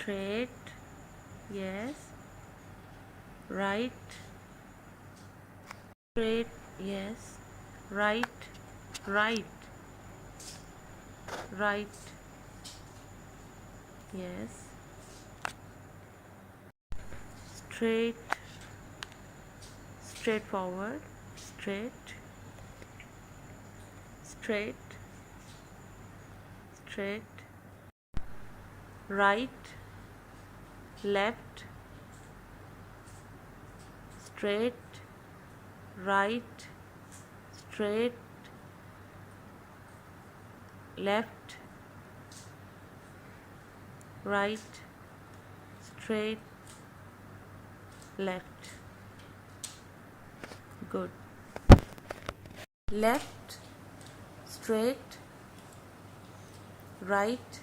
straight, yes, right, straight, yes, right, right, right, yes, straight, straight forward, straight, straight, straight, right, left, straight, right, straight, left, right, straight, left. Good. Left, straight, right,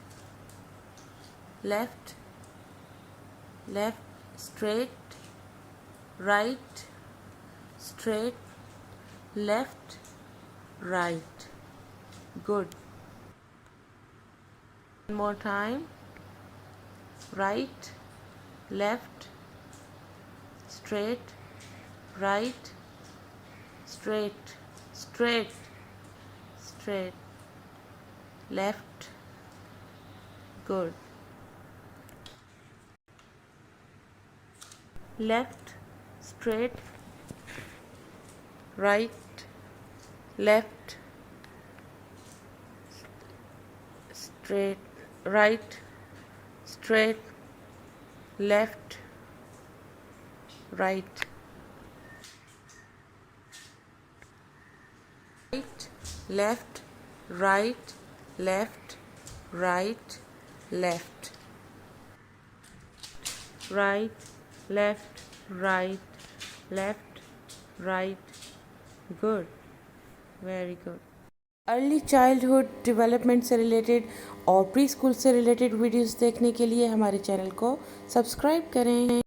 left, left, straight, right, straight, left, right. Good. One more time. Right, left, straight, right, straight, straight, straight, left. Good. Left, straight, right, left, straight, right, straight, left, right. Right, left, right, left, right, left, right, left, right, left, right. Good. Very good. Early childhood development से related और pre school से related videos देखने के लिए हमारे channel को subscribe करें।